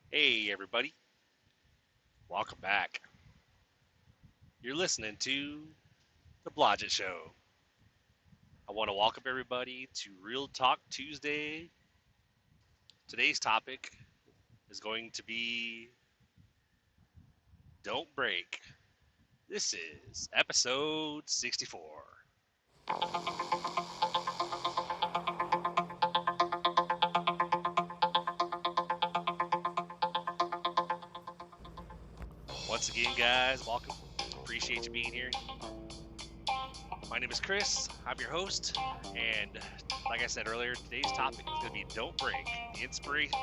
Hey, everybody. Welcome back. You're listening to The Blodgett Show. I want to welcome everybody to Real Talk Tuesday. Today's topic is going to be Don't Break. This is episode 64. Once again, guys, welcome. Appreciate you being here. My name is Chris. I'm your host. And like I said earlier, today's topic is going to be Don't Break. The inspiration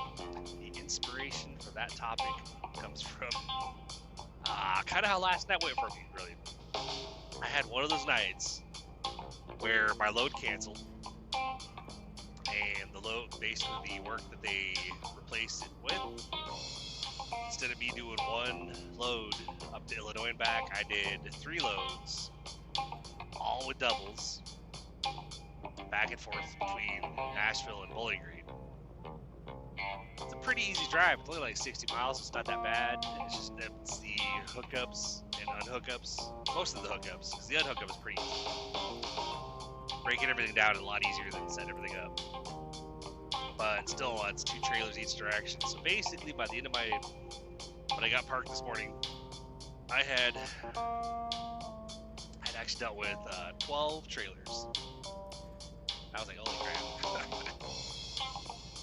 for that topic comes from kind of how last night went for me, really. I had one of those nights where my load canceled, and the load, basically the work that they replaced it with, instead of me doing one load up to Illinois and back, I did 3 loads, all with doubles, back and forth between Nashville and Bowling Green. It's a pretty easy drive. It's only like 60 miles. It's not that bad. It's the hookups and unhookups. Most of the hookups, because the unhookup is pretty easy. Breaking everything down is a lot easier than setting everything up. But still, it's 2 trailers each direction. So basically, by the end of when I got parked this morning, I had actually dealt with 12 trailers. I was like, holy crap.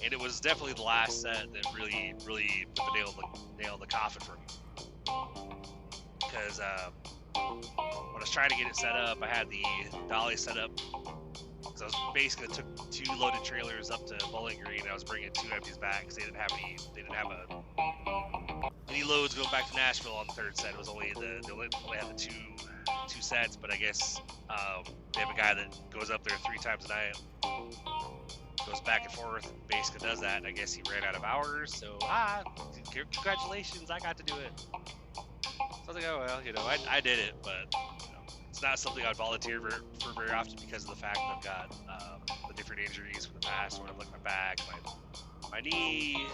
And it was definitely the last set that really put the nail in the coffin for me. Because when I was trying to get it set up, I had the dolly set up. Because I was basically took 2 loaded trailers up to Bowling Green, and I was bringing 2 empties back because they didn't have any loads going back to Nashville on the 3rd set. It was only they only had the two sets, but I guess they have a guy that goes up there 3 times a night. Goes back and forth, basically does that, and I guess he ran out of hours, so congratulations, I got to do it. So I was like, oh well, I did it, but it's not something I'd volunteer for very often because of the fact that I've got the different injuries from the past, when I've looked at my back, my knee.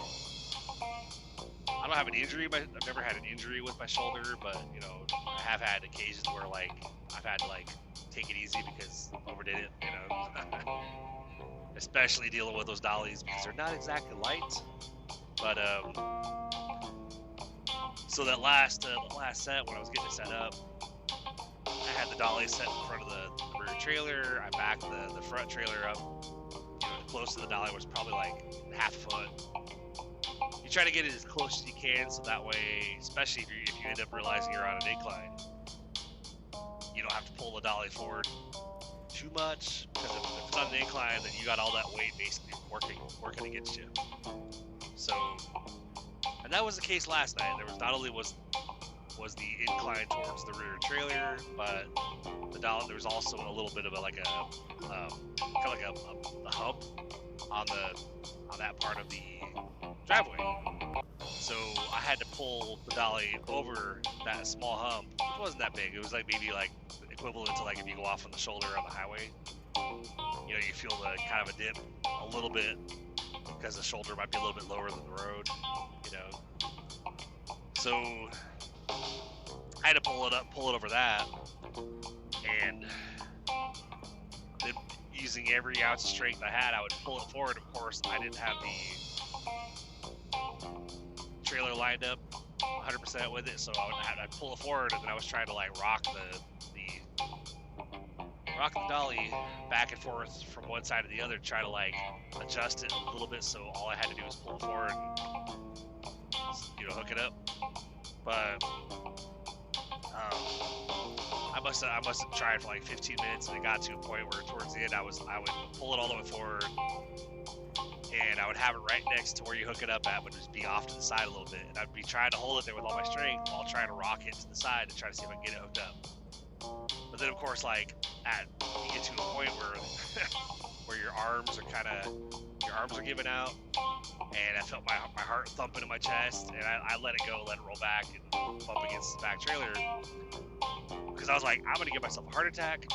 I don't have an injury, I've never had an injury with my shoulder, but I have had occasions where I've had to take it easy because I overdid it, especially dealing with those dollies because they're not exactly light. But so that last set, when I was getting it set up, I had the dolly set in front of the rear trailer. I backed the front trailer up, close to the dolly, was probably like half a foot. You try to get it as close as you can, so that way, especially if you end up realizing you're on an incline, you don't have to pull the dolly forward too much, because if it's on an incline, then you got all that weight basically working against you. So, and that was the case last night. There was not only was the incline towards the rear trailer, but the dolly, there was also a little bit of a hump on that part of the driveway. So I had to pull the dolly over that small hump, which wasn't that big. It was maybe equivalent to if you go off on the shoulder on the highway. You feel the kind of a dip a little bit because the shoulder might be a little bit lower than the road. So I had to pull it over that, and then using every ounce of strength I had, I would pull it forward. Of course, I didn't have the trailer lined up 100% with it, so I'd pull it forward, and then I was trying to rock the dolly back and forth from one side to the other, try to adjust it a little bit. So all I had to do was pull it forward and hook it up. But I must have tried for 15 minutes, and it got to a point where towards the end I would pull it all the way forward, and I would have it right next to where you hook it up at, but just be off to the side a little bit, and I'd be trying to hold it there with all my strength while trying to rock it to the side to try to see if I can get it hooked up. But then of course you get to a point where where your arms are giving out, and I felt my heart thumping in my chest, and I let it go, let it roll back and bump against the back trailer, because I was like, I'm gonna give myself a heart attack.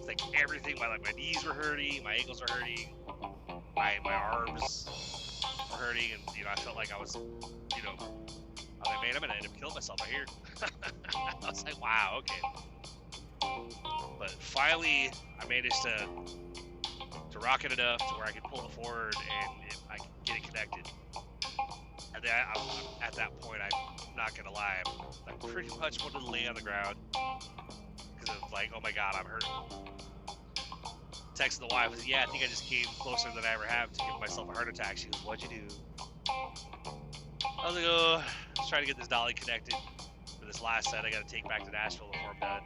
It's everything, my knees were hurting, my ankles were hurting, my arms were hurting, and I felt like I was, I was like, man, I'm gonna end up killing myself right here. I was like, wow, okay. But finally, I managed to rock it enough to where I could pull it forward and I could get it connected. And then at that point, I'm not gonna lie, I pretty much wanted to lay on the ground because of like, oh my god, I'm hurt. Texted the wife, was, yeah, I think I just came closer than I ever have to give myself a heart attack. She goes, what'd you do? I was like, oh, I was trying to get this dolly connected for this last set I got to take back to Nashville before I'm done.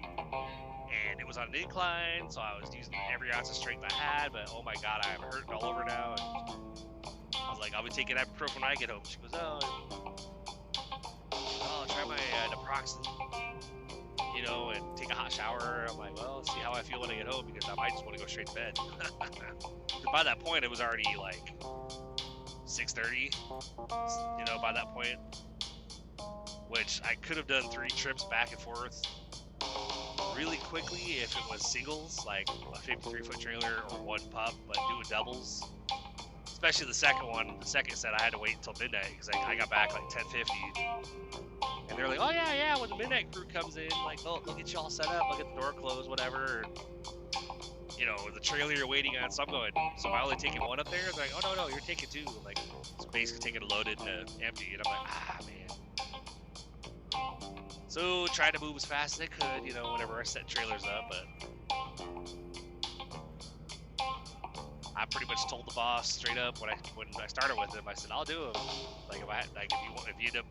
And it was on an incline, so I was using every ounce of strength I had, but oh my god, I'm hurting all over now. And I was like, I'll be taking ibuprofen when I get home. She goes, oh, try my naproxen, and take a hot shower. I'm like, well, see how I feel when I get home, because I might just want to go straight to bed. By that point, it was already like 6:30, by that point, which I could have done 3 trips back and forth really quickly if it was singles, like a 53-foot trailer or 1 pup, but doing doubles, especially the second set, I had to wait until midnight because I got back like 10:50, and they're like, oh yeah, when the midnight crew comes in, like, they'll get you all set up, they'll get the door closed, whatever, the trailer you're waiting on. So I'm going, so am I only taking 1 up there? It's like, oh no, you're taking 2. Like, it's basically taking it loaded and empty, and I'm like, man. So tried to move as fast as I could, whenever I set trailers up, but I pretty much told the boss straight up when I started with him. I said, I'll do them. Like, if you end up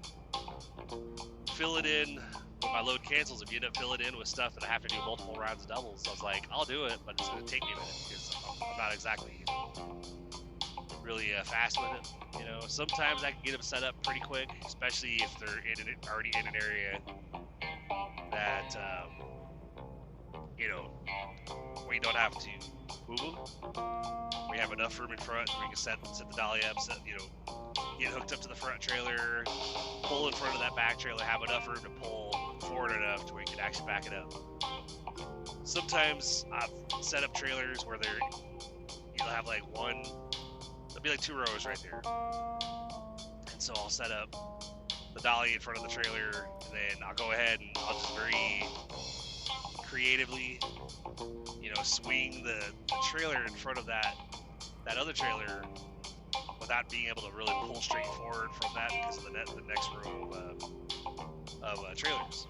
fill it in when my load cancels, if you end up filling it in with stuff that I have to do multiple rounds of doubles, I was like, I'll do it, but it's gonna take me a minute because I'm not exactly really fast with it. Sometimes I can get them set up pretty quick, especially if they're already in an area that where you don't have to move them. We have enough room in front where you can set the dolly up, get hooked up to the front trailer, pull in front of that back trailer, have enough room to pull forward enough to where you can actually back it up. Sometimes I've set up trailers where you'll have like there'll be like 2 rows right there. And so I'll set up the dolly in front of the trailer, and then I'll go ahead and I'll just very creatively, swing the trailer in front of that other trailer without being able to really pull straight forward from that because of the next row of trailers.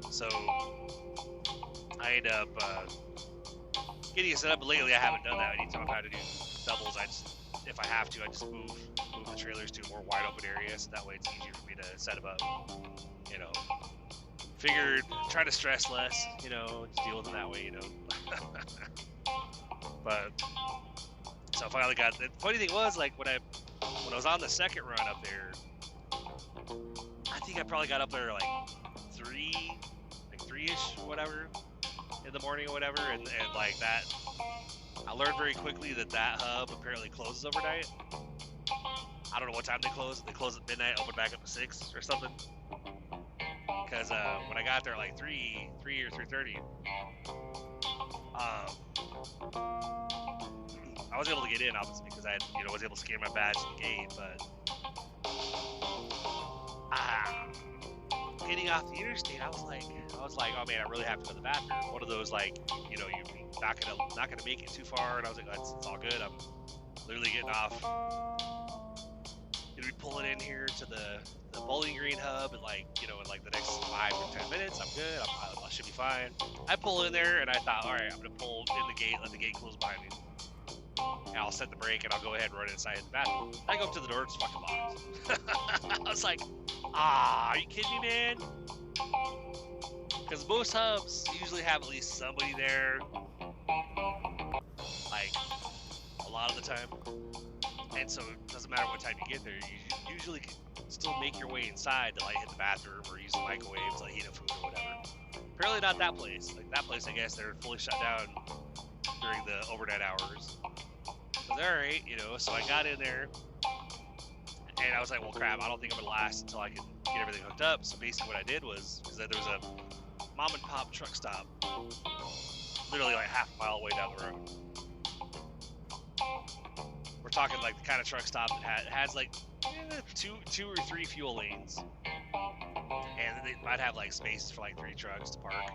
So I end up getting it set up, but lately I haven't done that. Anytime I've had to do doubles, if I have to, I just move the trailers to a more wide open area, so that way it's easier for me to set them up. Figured try to stress less, just deal with it that way, But so I finally got it. The funny thing was, like, when I was on the second run up there, I think I probably got up there like 3-ish, whatever, in the morning or whatever, and like that, I learned very quickly that hub apparently closes overnight. I don't know what time they close. They close at midnight, open back up at 6 or something. Because when I got there like 3 or 3:30, I was able to get in, obviously, because I was able to scan my badge at the gate, but getting off the interstate, I was like, oh man, I really have to go to the bathroom. One of those, like, you're not gonna make it too far, and I was like, it's all good. I'm literally getting off. Gonna be pulling in here to the Bowling Green hub, and in like the next 5 or 10 minutes, I'm good. I should be fine. I pull in there, and I thought, all right, I'm gonna pull in the gate, let the gate close behind me. And I'll set the brake, and I'll go ahead and run inside the bathroom. I go up to the door, it's fucking locked. I was like, are you kidding me, man? Because most hubs usually have at least somebody there, like, a lot of the time. And so it doesn't matter what time you get there, you usually can still make your way inside to like hit the bathroom or use the microwave to like heat up food or whatever. Apparently not that place. Like that place, I guess they're fully shut down during the overnight hours. But alright, so I got in there and I was like, well crap, I don't think I'm gonna last until I can get everything hooked up. So basically what I did was that there was a mom and pop truck stop literally like half a mile away down the road. we're talking like the kind of truck stop that has like two or three fuel lanes, and they might have like spaces for like 3 trucks to park.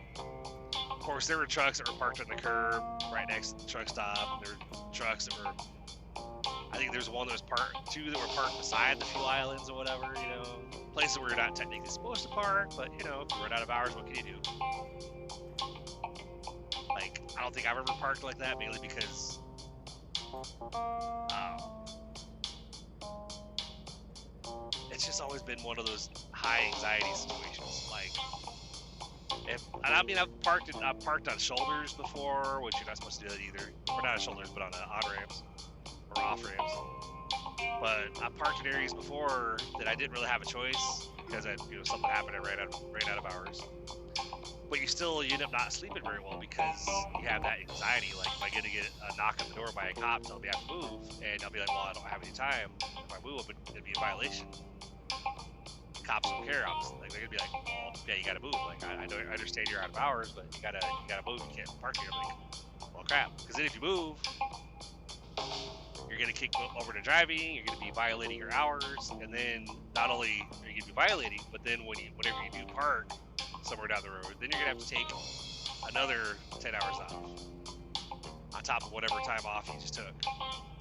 Of course, there were trucks that were parked on the curb right next to the truck stop. There were trucks that were, I think there's one that was parked, 2 that were parked beside the fuel islands or whatever, you know, places where you're not technically supposed to park, but you know, if you run out of hours, what can you do? Like, I don't think I've ever parked like that, mainly because it's just always been one of those high anxiety situations. Like, I mean, I've parked on shoulders before, which you're not supposed to do that either. Or not on shoulders, but on on ramps or off ramps. But I've parked in areas before that I didn't really have a choice because something happened. I ran out of hours. But you end up not sleeping very well because you have that anxiety. Like, am I going to get a knock on the door by a cop telling me I have to move? And I'll be like, well, I don't have any time. If I move, it'd be a violation. Cops don't care, obviously. Like, they're gonna be like, well, yeah, you gotta move. Like, I understand you're out of hours, but you gotta move. You can't park here. I'm like, well, crap. Because then if you move, you're gonna kick over to driving. You're gonna be violating your hours, and then not only are you gonna be violating, but then whenever you do park somewhere down the road, then you're gonna have to take another 10 hours off on top of whatever time off you just took.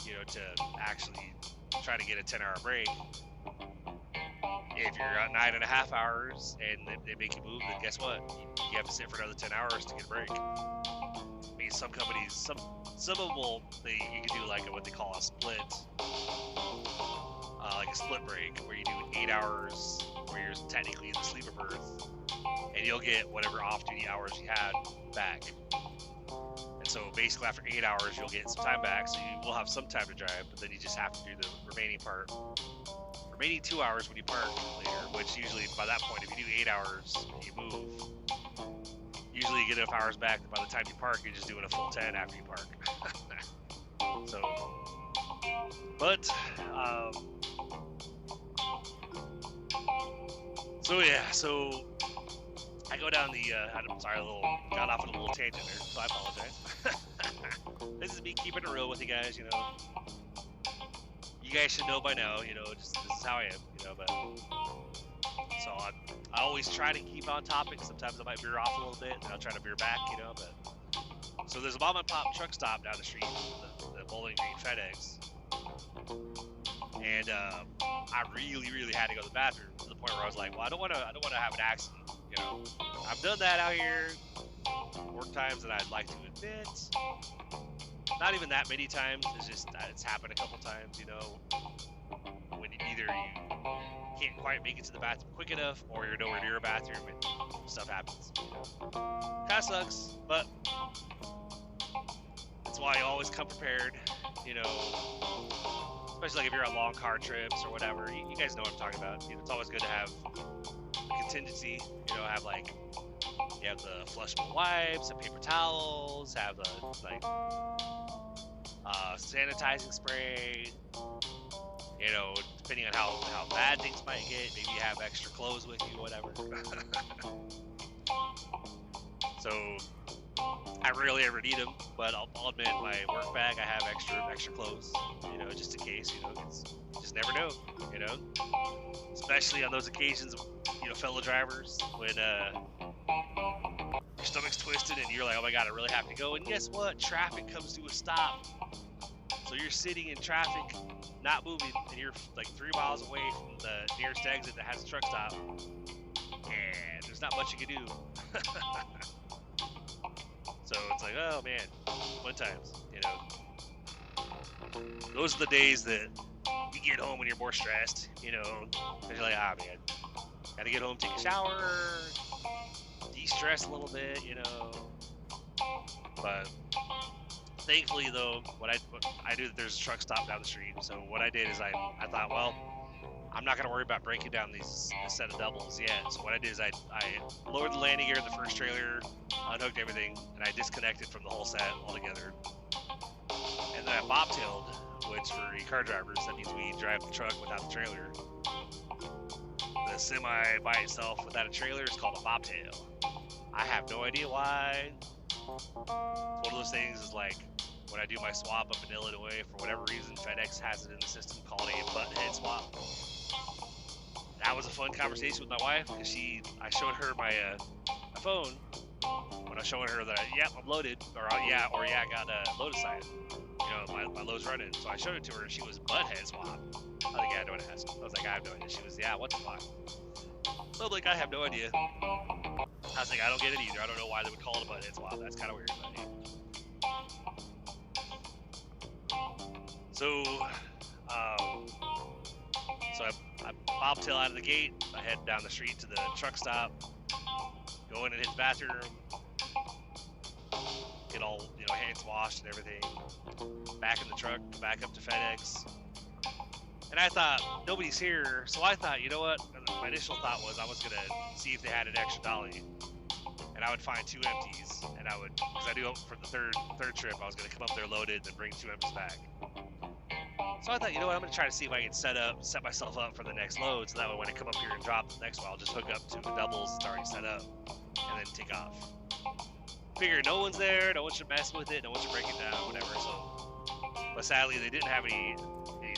You know, to actually try to get a 10-hour break. If you're at 9.5 hours and they make you move, then guess what? You have to sit for another 10 hours to get a break. I mean, some companies, some of them you can do like what they call a split, like a split break, where you do 8 hours where you're technically in the sleeper berth, and you'll get whatever off-duty hours you had back. And so basically after 8 hours, you'll get some time back, so you will have some time to drive, but then you just have to do the remaining 2 hours when you park later, which usually by that point, if you do 8 hours and you move, usually you get enough hours back that by the time you park, you're just doing a full 10 after you park. So I go down I'm sorry, got off on a little tangent there, so I apologize. This is me keeping it real with you guys, you know. You guys should know by now, you know, just this is how I am, you know, but so I always try to keep on topic. Sometimes I might veer off a little bit, and I'll try to veer back, you know, but so there's a mom and pop truck stop down the street, the Bowling Green FedEx, and I really had to go to the bathroom to the point where I was like, well, I don't want to have an accident, you know. I've done that out here more times than I'd like to admit. Not even that many times. It's just it's happened a couple times, you know, when either you can't quite make it to the bathroom quick enough, or you're nowhere near a bathroom and stuff happens. You know? Kind of sucks, but that's why you always come prepared, you know, especially like if you're on long car trips or whatever. You guys know what I'm talking about. You know, it's always good to have a contingency, you know, have like, you have the flushable wipes, have paper towels, have the like sanitizing spray. You know, depending on how bad things might get, maybe you have extra clothes with you, whatever. So I rarely ever need them, but I'll admit my work bag I have extra clothes, you know, just in case. You know, you just never know, you know. Especially on those occasions, you know, fellow drivers, when your stomach's twisted and you're like, oh my god, I really have to go. And guess what? Traffic comes to a stop. So you're sitting in traffic, not moving, and you're like 3 miles away from the nearest exit that has a truck stop. And there's not much you can do. So it's like, oh man, fun times, you know. Those are the days that you get home when you're more stressed, you know, and you're like, ah man, gotta get home, take a shower, de-stress a little bit, you know. But thankfully though, what I knew that there's a truck stop down the street, so what I did is I thought, well, I'm not gonna worry about breaking down this set of doubles yet. So what I did is I lowered the landing gear in the first trailer, unhooked everything, and I disconnected from the whole set altogether. And then I bobtailed, which for e-car drivers, that means we drive the truck without the trailer. The semi by itself without a trailer is called a bobtail. I have no idea why. It's one of those things is like, when I do my swap up in Illinois, for whatever reason, FedEx has it in the system called a butthead swap. That was a fun conversation with my wife because I showed her my phone when I was showing her that I'm loaded, or I got a load assigned. You know, my load's running. So I showed it to her and she was butthead swap. I was like, yeah, I don't ask. I was like, I have no idea. She was, yeah, what the fuck? So I'm like, I have no idea. I was like, I don't get it either. I don't know why they would call it a butthead swap. That's kind of weird. But, So, I bobtail out of the gate. I head down the street to the truck stop. Go into his bathroom. Get all, hands washed and everything. Back in the truck, back up to FedEx. And I thought, nobody's here. So I thought, you know what? My initial thought was I was going to see if they had an extra dolly. And I would find 2 empties. And I would, because I knew for the third trip, I was going to come up there loaded and bring 2 empties back. So I thought, you know what? I'm going to try to see if I can set myself up for the next load. So that way when I come up here and drop the next one, I'll just hook up to the doubles that's already set up. And then take off. Figure no one's there, no one should mess with it, no one should break it down, whatever. So, but sadly, they didn't have any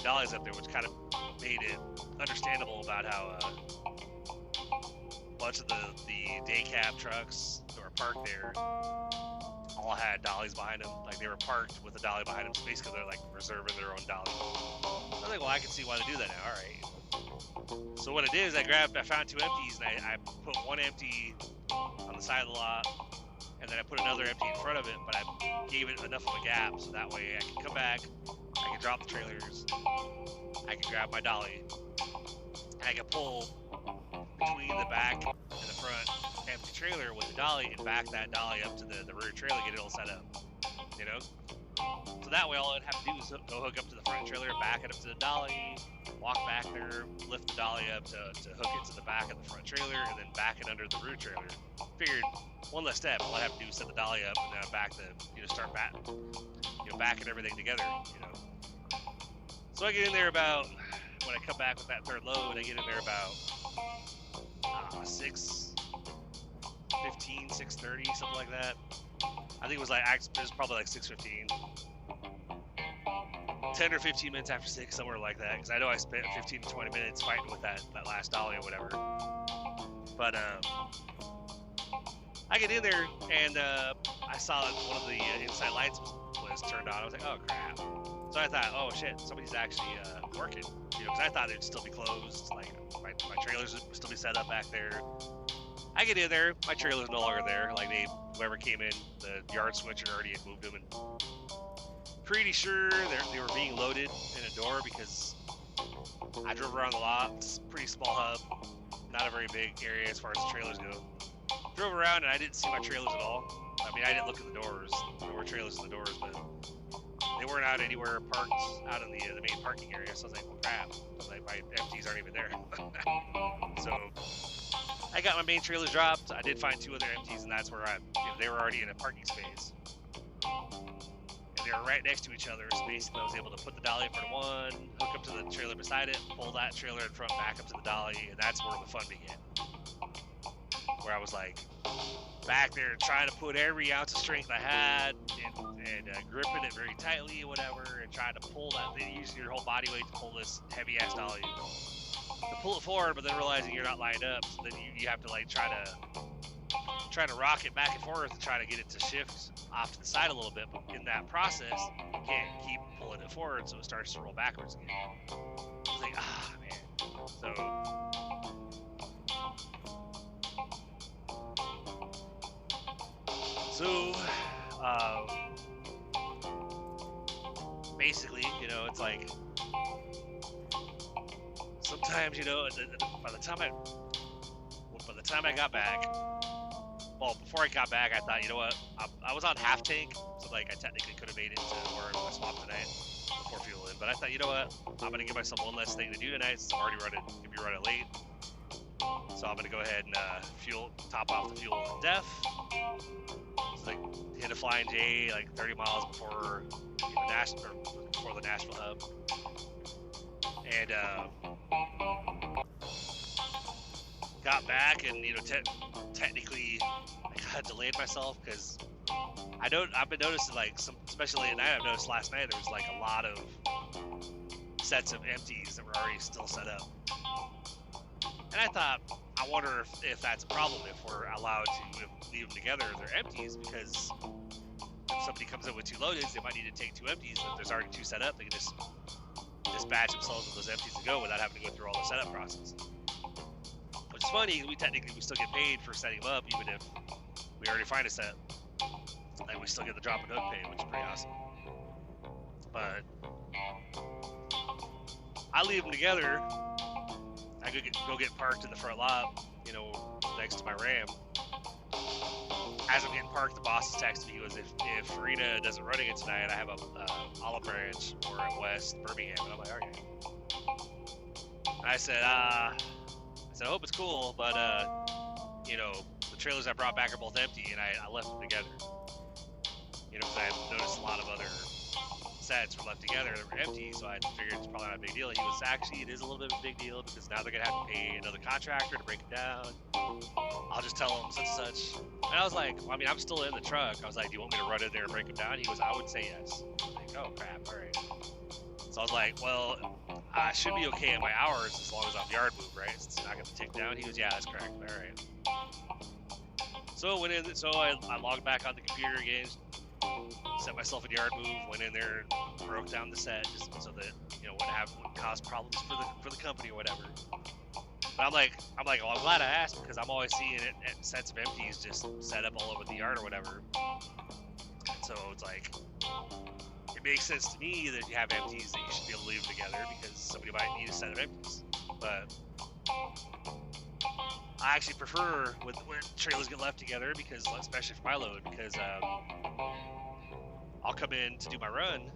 dollies up there, which kind of made it understandable about how a bunch of the day cab trucks that were parked there all had dollies behind them. Like they were parked with a dolly behind them. So basically, they're like reserving their own dolly. I was like, well, I can see why they do that now. All right. So what I did is I found 2 empties, and I put 1 empty on the side of the lot. And then I put another empty in front of it, but I gave it enough of a gap so that way I can come back, I can drop the trailers, I can grab my dolly, and I can pull between the back and the front empty trailer with the dolly and back that dolly up to the rear trailer, get it all set up, So that way all I'd have to do is go hook up to the front trailer, back it up to the dolly, walk back there, lift the dolly up to hook it to the back of the front trailer, and then back it under the rear trailer. Figured one less step. All I have to do is set the dolly up and then back start backing everything together. So I get in there about when I come back with that third load. I get in there about 6:15, 6:30, something like that. I think it was probably like 6:15. 10 or 15 minutes after 6, somewhere like that, because I know I spent 15 to 20 minutes fighting with that last dolly or whatever. But I get in there and I saw that one of the inside lights was turned on. I was like, oh crap. So I thought, oh shit, somebody's actually working, because I thought they'd still be closed, like my trailers would still be set up back there. I get in there, my trailer's no longer there. Like whoever came in, the yard switcher already had moved them, and pretty sure they were being loaded in a door because I drove around the lot. It's a pretty small hub, not a very big area as far as the trailers go. Drove around and I didn't see my trailers at all. I mean, I didn't look at the doors. There were trailers in the doors, but they weren't out anywhere parked out in the main parking area. So I was like, well, crap. I was like, my empties aren't even there. So I got my main trailers dropped. I did find 2 other empties, and that's where they were already in a parking space. And they were right next to each other. So basically, I was able to put the dolly in front of one, hook up to the trailer beside it, pull that trailer in front, back up to the dolly, and that's where the fun began. Where I was like back there trying to put every ounce of strength I had and gripping it very tightly or whatever, and trying to pull that thing, using your whole body weight to pull this heavy ass dolly. To pull it forward, but then realizing you're not lined up, so then you have to like try to rock it back and forth and try to get it to shift off to the side a little bit. But in that process, you can't keep pulling it forward, so it starts to roll backwards again. I was like, man. So basically, it's like sometimes, by the time I got back, well, before I got back, I thought, you know what, I was on half tank, so like I technically could have made it to where I swapped tonight before fuel in, but I thought, you know what, I'm gonna give myself one less thing to do tonight since I'm already gonna be running late. So I'm gonna go ahead and top off the fuel in def. So like hit a Flying J like 30 miles before the Nashville hub, and got back, and technically I kind of delayed myself because I've been noticing like especially at night. I've noticed last night there was like a lot of sets of empties that were already still set up. And I thought, I wonder if that's a problem, if we're allowed to leave them together if they're empties, because if somebody comes in with 2 loadeds, they might need to take 2 empties. If there's already 2 set up, they can just dispatch themselves with those empties to go without having to go through all the setup process. Which is funny, we still get paid for setting them up, even if we already find a set. And we still get the drop and hook pay, which is pretty awesome. But I leave them together. I go get parked in the front lot, you know, next to my Ram. As I'm getting parked, the boss is texting me. He goes, if Farina doesn't run again tonight, I have a Olive Branch or a West Birmingham. And I'm like, okay. And I said, I hope it's cool, but, you know, the trailers I brought back are both empty, and I left them together. You know, because I noticed a lot of other sets were left together that were empty, so I figured it's probably not a big deal. He was actually, it is a little bit of a big deal because now they're gonna have to pay another contractor to break it down. I'll just tell them such and such. And I was like, well, I mean, I'm still in the truck. I was like, do you want me to run in there and break them down? He goes, I would say yes. I'm like, oh crap, all right. So I was like, well, I should be okay at my hours as long as I'm yard move, right? Since it's not gonna tick down. He goes, yeah, that's correct. All right. So I went in. So I logged back on the computer again. Set myself in yard move, went in there, broke down the set just so that, you know, wouldn't cause problems for the company or whatever. But I'm like, well, I'm glad I asked because I'm always seeing it at sets of empties just set up all over the yard or whatever. And so it's like, it makes sense to me that if you have empties that you should be able to leave them together because somebody might need a set of empties. But I actually prefer when trailers get left together because, especially for my load, because I'll come in to do my run,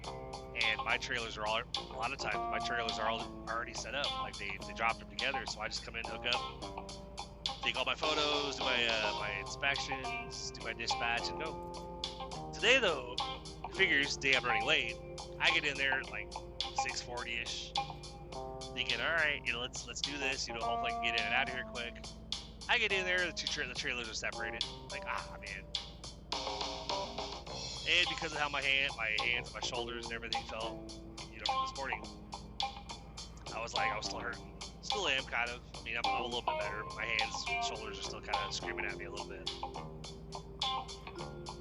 and my trailers are a lot of times my trailers are already set up, like they dropped them together. So I just come in, hook up, take all my photos, do my inspections, do my dispatch, and go. Today though, figures day I'm running late, I get in there at like 6:40ish. Thinking, all right, you know, let's do this. You know, hopefully I can get in and out of here quick. I get in there, the trailers are separated. Like, man. And because of how my hands, my shoulders, and everything felt, you know, from this morning, I was still hurting. Still am, kind of. I mean, I'm a little bit better. My hands, shoulders are still kind of screaming at me a little bit.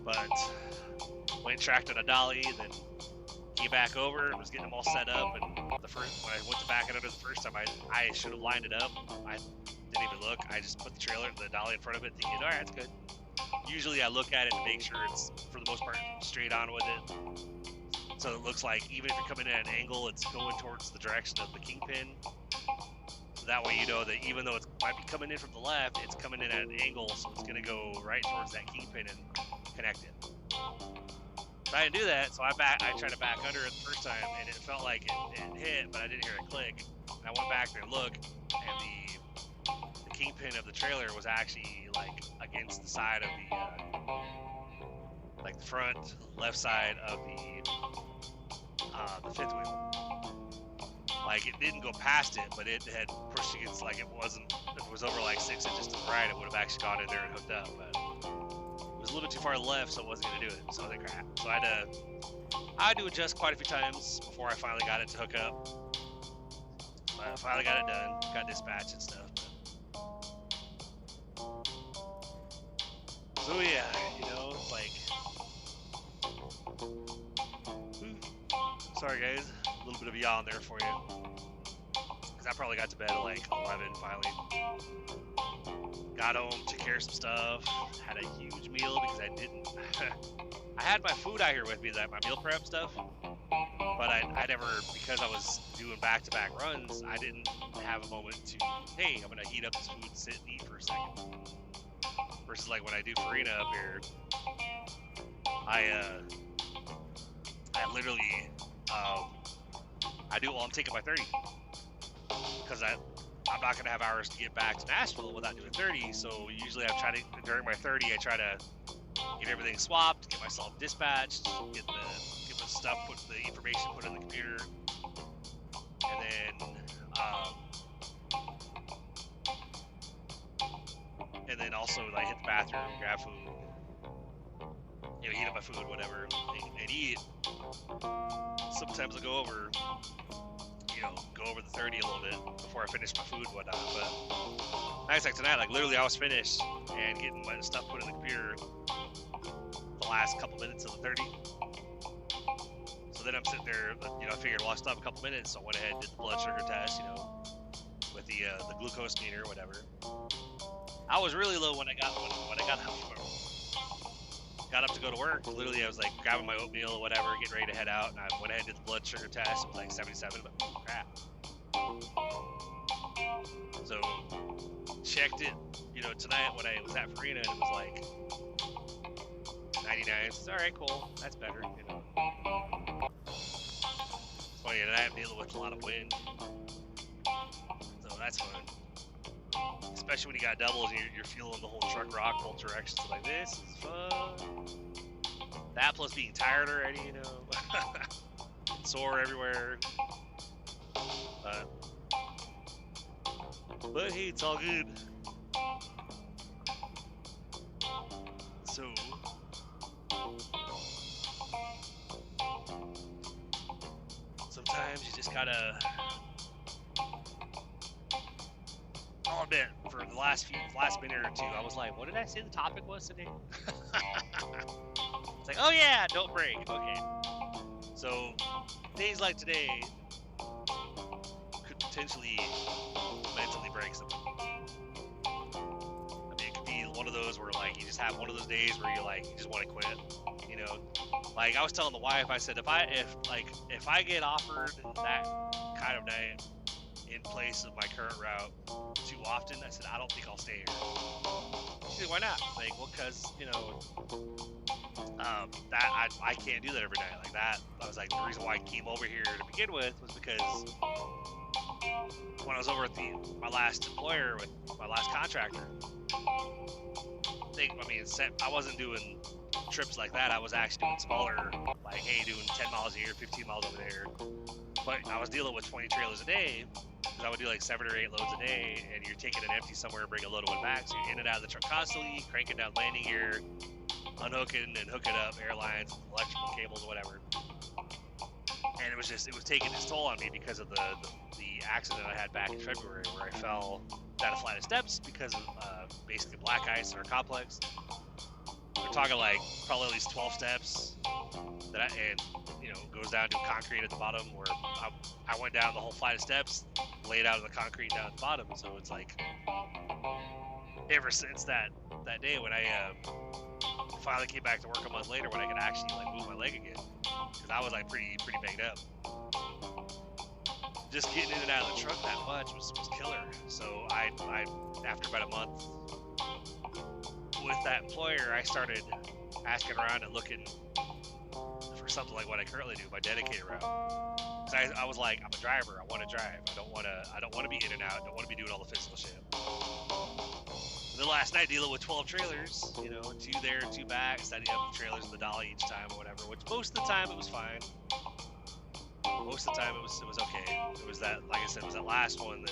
But went and tracked on a dolly, and then came back over and was getting them all set up. And when I went to back it under the first time, I should have lined it up. I didn't even look. I just put the dolly in front of it, thinking, all right, it's good. Usually I look at it to make sure it's, for the most part, straight on with it. So it looks like even if you're coming in at an angle, it's going towards the direction of the kingpin. So that way you know that even though it might be coming in from the left, it's coming in at an angle, so it's going to go right towards that kingpin and connect it. So I didn't do that, so I tried to back under it the first time, and it felt like it hit, but I didn't hear it click. And I went back there and looked, and the kingpin of the trailer was actually like against the side of the like the front left side of the fifth wheel. Like it didn't go past it, but it had pushed against, like it wasn't. If it was over like 6 inches to the right, it would have actually gone in there and hooked up. But it was a little bit too far to the left, so it wasn't gonna do it. So I was like, crap. So I had to adjust quite a few times before I finally got it to hook up. But I finally got it done, got dispatched and stuff. So yeah, you know, it's like, sorry guys, a little bit of a yawn there for you. Because I probably got to bed at like 11 finally. Got home, took care of some stuff, had a huge meal because I didn't, I had my food out here with me, my meal prep stuff. But I never, because I was doing back-to-back runs, I didn't have a moment to, hey, I'm going to heat up this food and sit and eat for a second. Versus like when I do Farina up here, I literally, I do while I'm taking my 30. Because I'm not going to have hours to get back to Nashville without doing 30, so usually during my 30, I try to get everything swapped, get myself dispatched, get the stuff, put the information put in the computer, and then also like hit the bathroom, grab food, you know, heat up my food, whatever, and eat. Sometimes I'll go over, you know, go over the 30 a little bit before I finish my food and whatnot. But nights like tonight, like literally I was finished and getting my stuff put in the computer the last couple minutes of the 30. So then I'm sitting there, you know, I figured, well, I'll still have a couple minutes, so I went ahead and did the blood sugar test, you know, with the glucose meter or whatever. I was really low when I got up to go to work. Literally, I was like grabbing my oatmeal or whatever, getting ready to head out, and I went ahead and did the blood sugar test. It was like 77, but crap. So checked it, you know, tonight when I was at Farina, and it was like 99. It's all right, cool, that's better, you know. It's funny, and I'm dealing with a lot of wind, so that's fun. Especially when you got doubles and you're feeling the whole truck rock both directions. So like, this is fun. That plus being tired already, you know. Sore everywhere. But hey, it's all good. So sometimes you just gotta, I'll admit, for the last minute or two, I was like, what did I say the topic was today? It's like, oh yeah, don't break. Okay. So days like today could potentially mentally break something. I mean, it could be one of those where like you just have one of those days where you just want to quit. You know, like I was telling the wife, I said if I get offered that kind of night in place of my current route too often, I said I don't think I'll stay here. She said, why not? Like, well, because you know, that I can't do that every night like that. I was like, the reason why I came over here to begin with was because when I was over at my last employer with my last contractor, I wasn't doing trips like that. I was actually doing smaller, like, hey, doing 10 miles here, 15 miles over there. But I was dealing with 20 trailers a day, because I would do like 7 or 8 loads a day, and you're taking an empty somewhere and bring a load of one back. So you're in and out of the truck constantly, cranking down landing gear, unhooking and hooking up airlines, electrical cables, whatever. And it was taking its toll on me because of the accident I had back in February, where I fell down a flight of steps because of basically black ice in our complex. We're talking like probably at least 12 steps and you know, goes down to concrete at the bottom, where I went down the whole flight of steps, laid out on the concrete down at the bottom. So it's like, ever since that day when I finally came back to work a month later, when I could actually like move my leg again, because I was like pretty banged up. Just getting in and out of the truck that much was killer. So I after about a month with that employer, I started asking around and looking for something like what I currently do, my dedicated route. Cause I was like, I'm a driver. I want to drive. I don't want to be in and out. I don't want to be doing all the physical shit. And then last night, dealing with 12 trailers, you know, 2 there, 2 back, setting up the trailers in the dolly each time or whatever. Which most of the time it was fine. Most of the time it was okay. It was that, like I said, it was that last one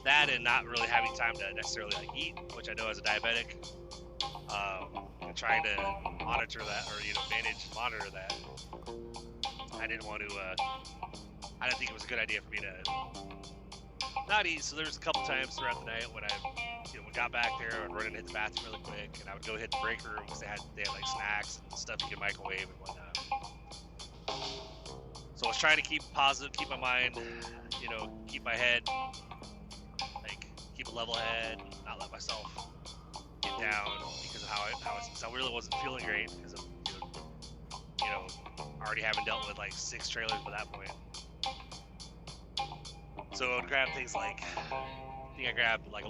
that and not really having time to necessarily like eat, which I know as a diabetic, and trying to monitor that, or you know, monitor that. I didn't think it was a good idea for me to not eat. So there was a couple times throughout the night when I, you know, got back there, I would run and hit the bathroom really quick, and I would go hit the break room because they had like snacks and stuff you could microwave and whatnot. So I was trying to keep positive, keep my mind, you know, keep my head, like keep a level head, not let myself get down because of how I really wasn't feeling great because of you know already having dealt with like 6 trailers by that point. So I would grab things like, I think I grabbed like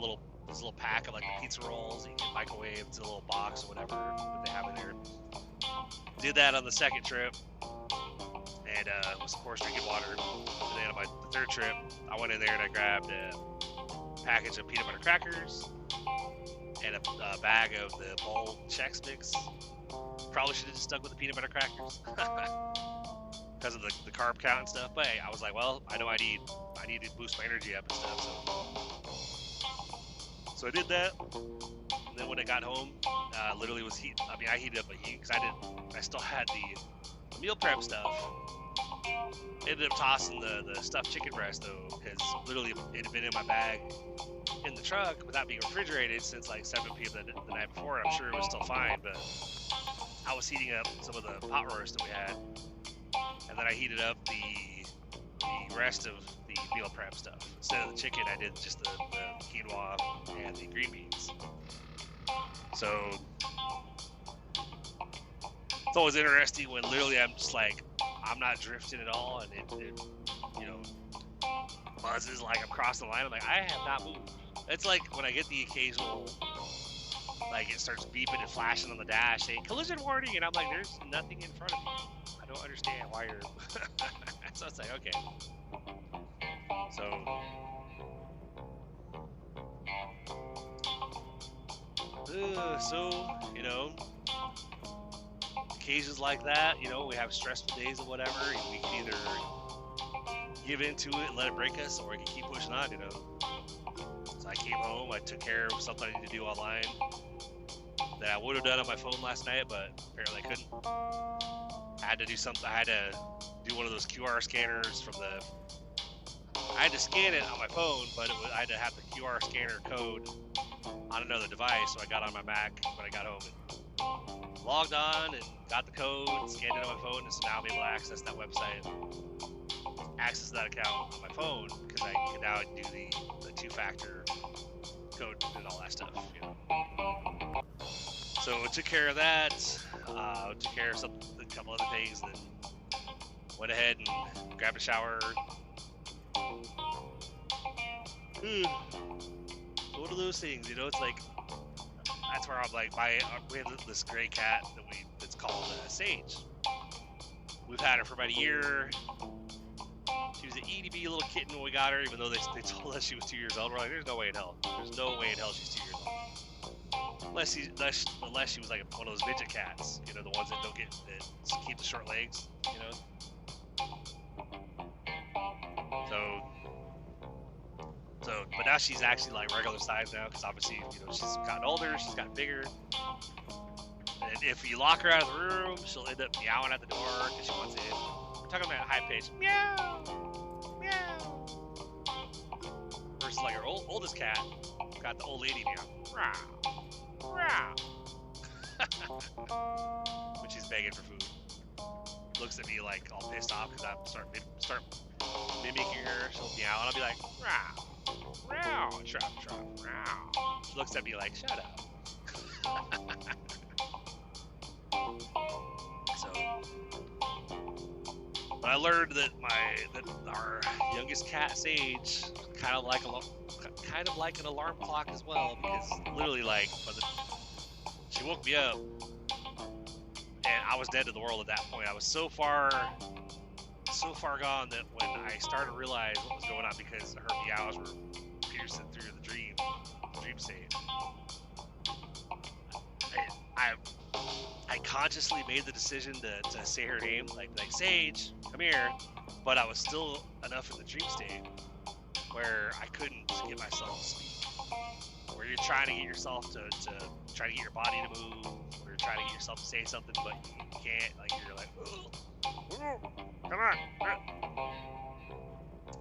this little pack of like the pizza rolls that you can microwave to a little box or whatever that they have in there. Did that on the second trip, and was of course drinking water. And then on the 3rd trip, I went in there and I grabbed a package of peanut butter crackers and a bag of the bold Chex Mix. Probably should have just stuck with the peanut butter crackers because of the carb count and stuff. But hey, I was like, well, I know I need to boost my energy up and stuff. So I did that. And then when I got home, literally was heat. I mean, I heated up a heat because I still had the meal prep stuff. Ended up tossing the stuffed chicken breast though, because literally it had been in my bag in the truck without being refrigerated since like 7 p.m. the night before. And I'm sure it was still fine, but I was heating up some of the pot roast that we had, and then I heated up the rest of the meal prep stuff. Instead of the chicken, I did just the quinoa and the green beans. So it's always interesting when literally I'm just like, I'm not drifting at all, and it you know, buzzes like I'm crossing the line. I'm like, I have not moved. It's like when I get the occasional, like it starts beeping and flashing on the dash saying collision warning, and I'm like, there's nothing in front of me. I don't understand why you're. So it's like, okay. So you know, occasions like that, you know, we have stressful days or whatever, and we can either give into it and let it break us, or we can keep pushing on, you know. So I came home, I took care of something I needed to do online that I would have done on my phone last night, but apparently I couldn't. I had to do something. I had to do one of those QR scanners from the. I had to scan it on my phone, but I had to have the QR scanner code on another device. So I got on my Mac when I got home and logged on and got the code, scanned it on my phone, and so now I'm able to access that website, access that account on my phone, because I can now do the two-factor code and all that stuff, you know. So I took care of that, took care of a couple other things, then went ahead and grabbed a shower. One of those things, you know, it's like, that's where I'm like, we have this gray cat that's called Sage. We've had her for about a year. She was an EDB little kitten when we got her, even though they told us she was 2 years old. We're like, there's no way in hell. There's no way in hell she's 2 years old. Unless she was like one of those midget cats, you know, the ones that keep the short legs, you know. But now she's actually like regular size now, because obviously, you know, she's gotten older, she's gotten bigger. And if you lock her out of the room, she'll end up meowing at the door because she wants in. We're talking about high pitch meow, meow. Versus like her oldest cat, got the old lady meow, meow, meow. When she's begging for food. Looks at me like all pissed off because I start mimicking her. She'll meow and I'll be like, meow. Meow, trap, meow. She looks at me like, shut up. But I learned that our youngest cat, Sage, kind of like an alarm clock as well, because literally, like, she woke me up, and I was dead to the world at that point. I was so far gone that when I started to realize what was going on, because her meows were piercing through the dream state, I consciously made the decision to say her name, like Sage, come here, but I was still enough in the dream state where I couldn't get myself to speak. Where you're trying to get yourself to try to get your body to move, or you're trying to get yourself to say something, but you can't. Like you're like, come on,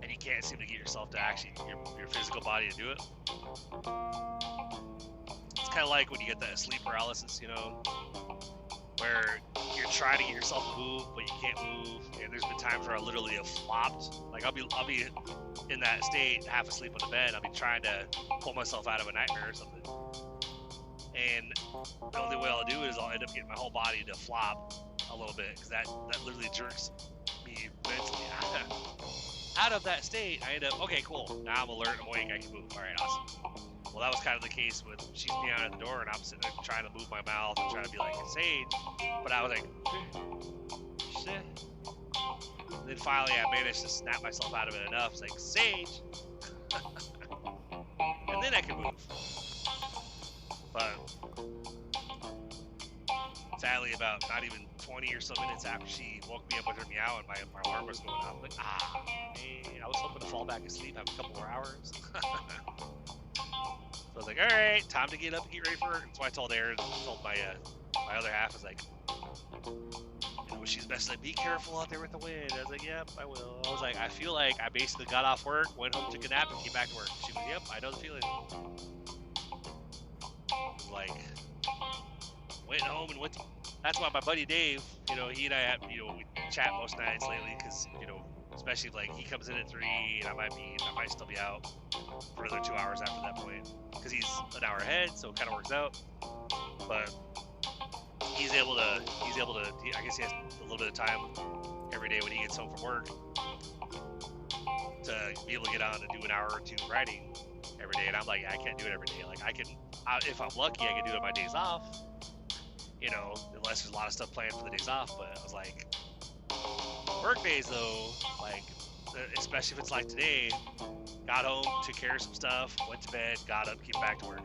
and you can't seem to get yourself to actually your physical body to do it. It's kind of like when you get that sleep paralysis, you know, where you're trying to get yourself to move, but you can't move. And there's been times where I literally have flopped. Like I'll be in that state, half asleep on the bed. I'll be trying to pull myself out of a nightmare or something. And the only way I'll do it is I'll end up getting my whole body to flop a little bit, because that literally jerks me mentally out of that state. I end up, okay, cool. Now I'm alert, I'm awake, I can move. All right, awesome. Well, that was kind of the case with she's meowing at the door, and I'm sitting there trying to move my mouth and trying to be like Sage, but I was like, shit. And then finally, I managed to snap myself out of it enough. It's like Sage, and then I can move. But sadly, about not even 20 or so minutes after she woke me up with her meow and my alarm was going off, I'm like, hey, I was hoping to fall back asleep, have a couple more hours. I was like, all right, time to get up and get ready for work. So I told Aaron, told my my other half, I was like, you know, she's best like, be careful out there with the wind. I was like, yep, I will. I was like, I feel like I basically got off work, went home, took a nap, and came back to work. She goes, yep, I know the feeling. Like, went home and went to, that's why my buddy Dave, you know, he and I have, you know, we chat most nights lately because, you know, especially like he comes in at 3 and I might still be out for another 2 hours after that point because he's an hour ahead, so it kind of works out. But he's able to, I guess he has a little bit of time every day when he gets home from work to be able to get on and do an hour or 2 riding every day. And I'm like, I can't do it every day. Like I can, if I'm lucky, I can do it on my days off, you know, unless there's a lot of stuff planned for the days off. But I was like, work days though, like, especially if it's like today, got home, took care of some stuff, went to bed, got up, came back to work.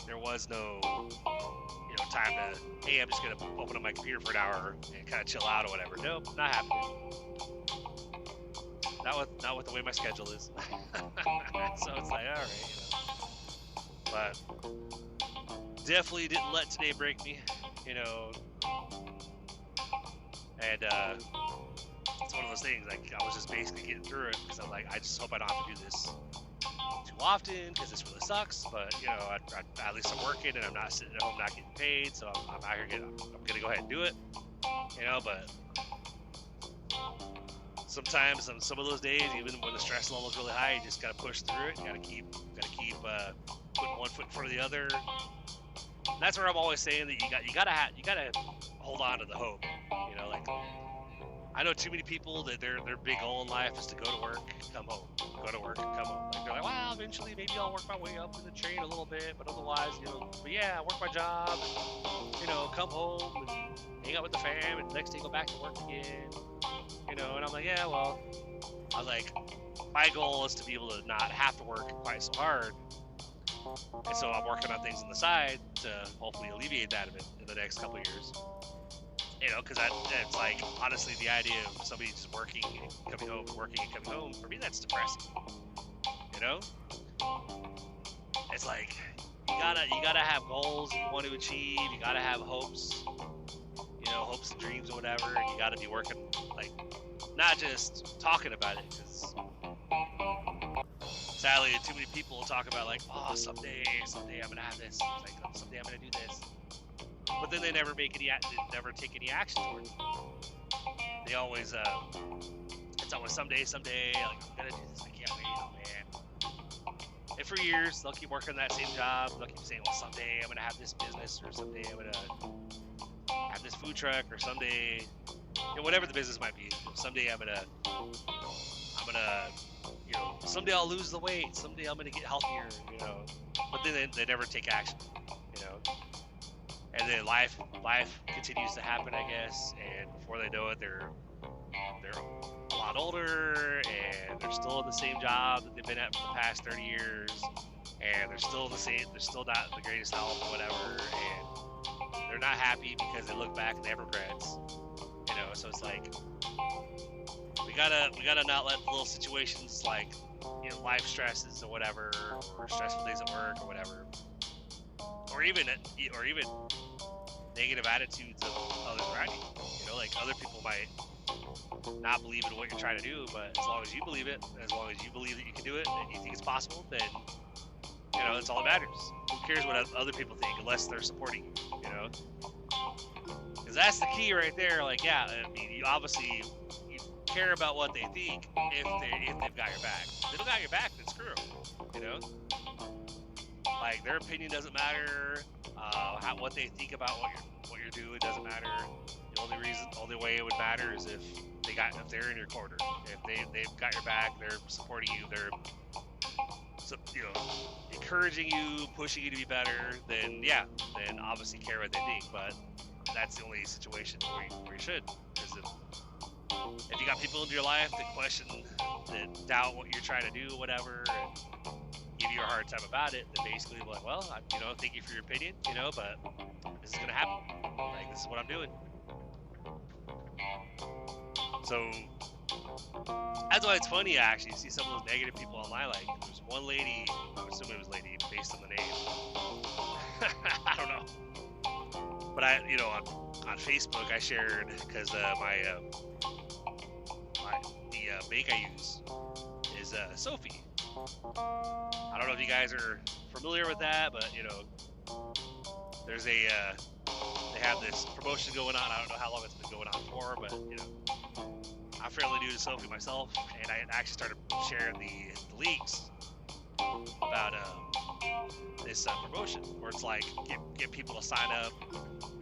There was no, you know, time to, hey, I'm just gonna open up my computer for an hour and kind of chill out or whatever. Nope, not happening. Not with the way my schedule is. So it's like, all right, you know. But definitely didn't let today break me, you know. And it's one of those things, like, I was just basically getting through it because I'm like, I just hope I don't have to do this too often because this really sucks. But, you know, at least I'm working and I'm not sitting at home not getting paid, so I'm out here I'm gonna go ahead and do it, you know. But sometimes on some of those days, even when the stress level is really high, you just gotta push through it. You gotta keep putting one foot in front of the other. And that's where I'm always saying that you gotta hold on to the hope. You know, like, I know too many people that their big goal in life is to go to work, come home, go to work, come home. Like, they're like, well, eventually maybe I'll work my way up in the trade a little bit, but otherwise, you know, but yeah, work my job, and, you know, come home and hang out with the fam, and next day go back to work again. You know, and I'm like, yeah, well, I was like, my goal is to be able to not have to work quite so hard. And so I'm working on things on the side to hopefully alleviate that a bit in the next couple of years. You know, because it's like, honestly, the idea of somebody just working and coming home, working and coming home, for me, that's depressing. You know? It's like, you gotta have goals you want to achieve, you gotta have hopes, you know, hopes and dreams or whatever, and you gotta be working, like, not just talking about it, because sadly, too many people talk about, like, oh, someday I'm gonna have this, like, someday I'm gonna do this. But then they never never take any action towards it. They always, it's always someday, like, I'm gonna do this, I can't wait, oh man. And for years, they'll keep working that same job, they'll keep saying, well, someday I'm gonna have this business, or someday I'm gonna have this food truck, or someday, you know, whatever the business might be, someday I'm gonna, you know, someday I'll lose the weight, someday I'm gonna get healthier, you know. But then they never take action, you know. And then life continues to happen, I guess, and before they know it, they're a lot older, and they're still in the same job that they've been at for the past 30 years, and they're still the same, they're still not the greatest health or whatever, and they're not happy because they look back and they have regrets, you know. So it's like, we gotta not let little situations like, you know, life stresses or whatever, or stressful days at work or whatever, or even negative attitudes of others around you. You know, like, other people might not believe in what you're trying to do, but as long as you believe it, as long as you believe that you can do it and you think it's possible, then, you know, that's all that matters. Who cares what other people think unless they're supporting you, you know? Because that's the key right there. Like, yeah, I mean, you obviously care about what they think if they've got your back. If they don't got your back, then screw them, you know? Like, their opinion doesn't matter. What they think about what you're doing doesn't matter. The only way it would matter is if they're in your corner. If they've got your back, they're supporting you, they're, you know, encouraging you, pushing you to be better. Then obviously care what they think. But that's the only situation where you should. Because if you got people in your life that question, that doubt what you're trying to do, whatever, and give you a hard time about it, then basically like, well, you know, thank you for your opinion, you know, but this is gonna happen. Like, this is what I'm doing. So That's why it's funny, actually, to see some of those negative people online. Like, there's one lady, I'm assuming it was lady based on the name. I don't know. But on Facebook, I shared, because the bank I use is Sophie. I don't know if you guys are familiar with that, but there's they have this promotion going on. I don't know how long it's been going on for, but I'm fairly new to Sophie myself, and I actually started sharing the leaks about this promotion where it's like get people to sign up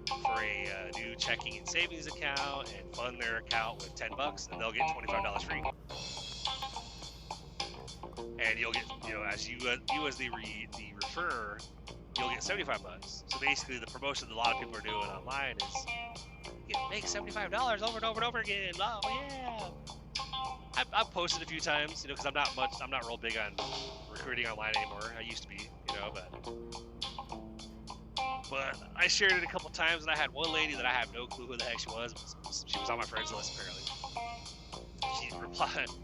for a new checking and savings account and fund their account with $10, and they'll get $25 free. And you'll get, as you as the referrer, you'll get $75. So basically, the promotion that a lot of people are doing online is make $75 over and over and over again. Oh yeah! I've posted a few times, because I'm not real big on recruiting online anymore. I used to be, but I shared it a couple times, and I had one lady that I have no clue who the heck she was. She was on my friends list apparently.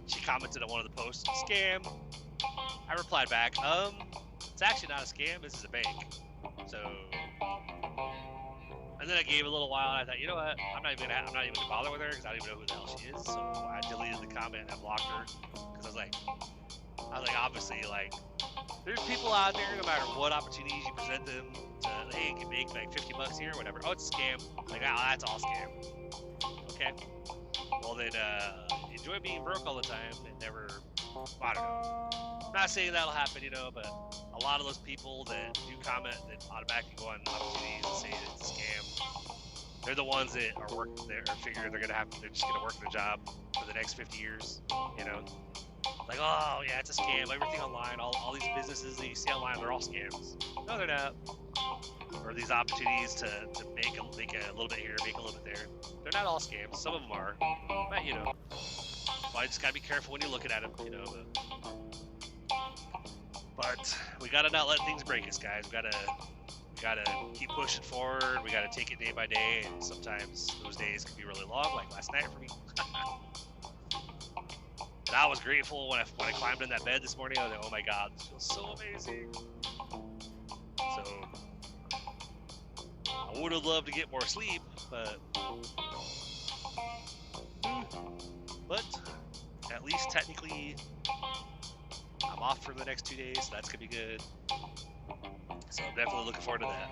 She commented on one of the posts, scam. I replied back, it's actually not a scam, this is a bank. So, and then I gave it a little while, and I thought, you know what, I'm not even gonna bother with her, because I don't even know who the hell she is. So I deleted the comment and I blocked her, because I was like, obviously, like, there's people out there, no matter what opportunities you present them, to, hey, you can make like $50 here or whatever. Oh, it's a scam. Like, that's all scam. Okay. Well then, enjoy being broke all the time and never, I don't know. I'm not saying that'll happen, but a lot of those people that do comment that automatically go on opportunities and say it's a scam, they're the ones that are working there or figure they're just gonna work their job for the next 50 years, Like, oh yeah, it's a scam. Everything online, all these businesses that you see online, they're all scams. No, they're not. Or these opportunities to make a little bit here, make a little bit there. They're not all scams. Some of them are, but well, I just gotta be careful when you're looking at them, But we gotta not let things break us, guys. We gotta keep pushing forward. We gotta take it day by day, and sometimes those days can be really long, like last night for me. And I was grateful when I climbed in that bed this morning. I was like, oh my god, this feels so amazing. So I would have loved to get more sleep, but at least technically I'm off for the next 2 days, so that's gonna be good. So I'm definitely looking forward to that.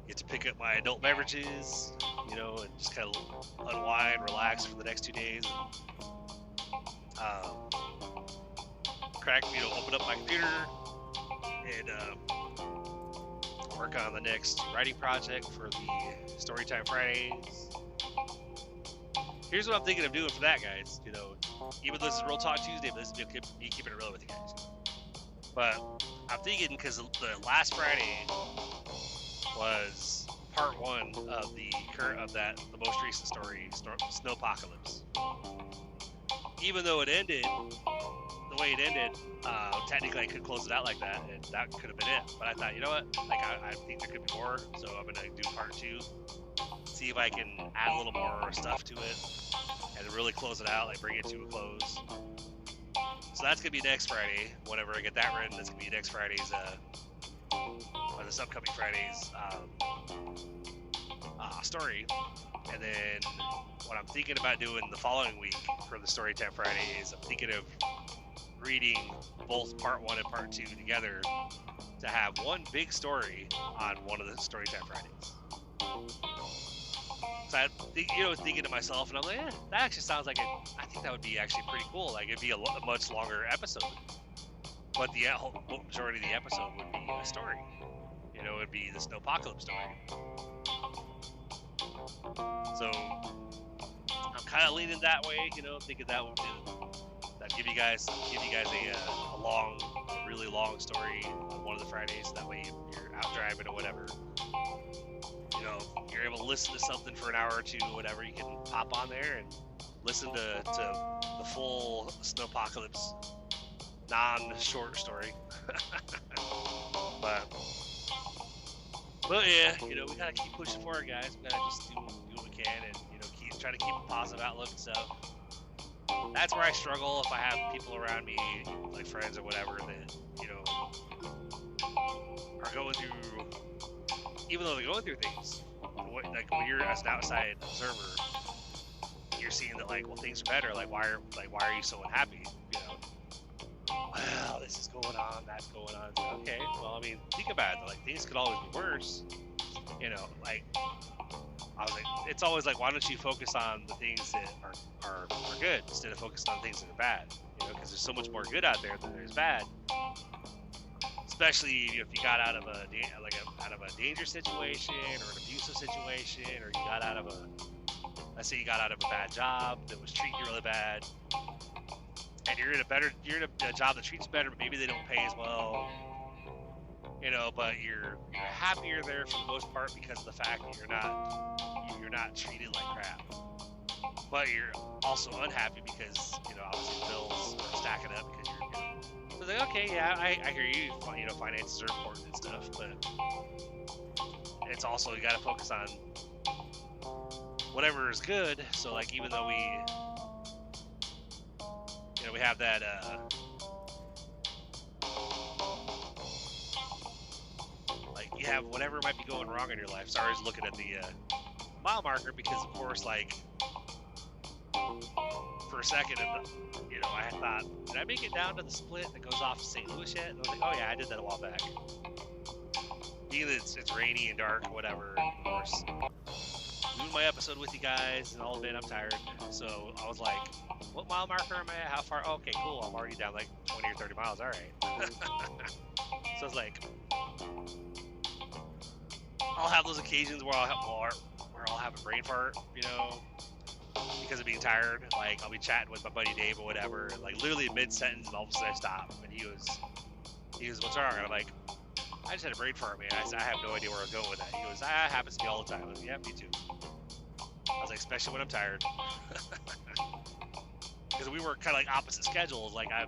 Get to pick up my adult beverages, and just kind of unwind, relax for the next 2 days. Open up my computer and work on the next writing project for the Storytime Fridays. Here's what I'm thinking of doing for that, guys. Even though this is Real Talk Tuesday, but this is me keeping it real with you guys. But I'm thinking, because the last Friday was part 1 of the most recent story, Snowpocalypse. Even though it ended the way it ended, technically I could close it out like that, and that could have been it. But I thought, you know what? Like, I think there could be more, so I'm gonna do part 2. See if I can add a little more stuff to it, and really close it out, like bring it to a close. So that's gonna be next Friday. Whenever I get that written, that's gonna be next Friday's, or this upcoming Friday's story. And then what I'm thinking about doing the following week for the Storytime Friday is I'm thinking of reading both part 1 and part 2 together to have one big story on one of the Storytime Fridays. So I thinking to myself, and I'm like, that actually sounds like I think that would be actually pretty cool. Like, it'd be a much longer episode, but the whole majority of the episode would be a story. It'd be the Snowpocalypse story. So I'm kind of leaning that way, thinking that would give you guys a really long story on one of the Fridays. That way, if you're out driving or whatever, you're able to listen to something for an hour or two or whatever. You can pop on there and listen to the full Snowpocalypse non-short story. But yeah, we gotta keep pushing forward, guys. We gotta just do what we can, and keep try to keep a positive outlook and stuff. that's where I struggle if I have people around me, like friends or whatever, that, you know, are going through, even though they're going through things, like when you're as an outside observer, you're seeing that, like, well, things are better. Like, why are you so unhappy? You know, wow, this is going on, that's going on. Like, okay, well, I mean, think about it. Like, things could always be worse. You know, like, I was like, it's always like, why don't you focus on the things that are good instead of focusing on things that are bad? You know, because there's so much more good out there than there's bad. Especially if you got out of a dangerous situation or an abusive situation, or you got out of let's say you got out of a bad job that was treating you really bad, and you're in a job that treats you better, but maybe they don't pay as well. You know, but you're happier there for the most part because of the fact that you're not treated like crap. But you're also unhappy because, you know, obviously bills are stacking up because you're, you know. So it's like, okay, yeah, I hear you. You know, finances are important and stuff, but it's also, you got to focus on whatever is good. So, like, even though we have that you have whatever might be going wrong in your life. So I was looking at the mile marker because, of course, like, for a second, you know, I thought, did I make it down to the split that goes off to St. Louis yet? And I was like, oh yeah, I did that a while back. Being that it's rainy and dark or whatever, and of course, doing my episode with you guys and all of it, I'm tired. So I was like, what mile marker am I at? How far? Oh, okay, cool. I'm already down like 20 or 30 miles. All right. So I was like, I'll have those occasions where I'll have a brain fart, you know, because of being tired. Like, I'll be chatting with my buddy Dave or whatever, and like literally mid-sentence, and all of a sudden I stop, and he goes, what's wrong? And I'm like, I just had a brain fart, man. I said, I have no idea where I was going with that. He goes, that happens to me all the time. I was like, yeah, me too. I was like, especially when I'm tired. Because we work kind of like opposite schedules. Like, I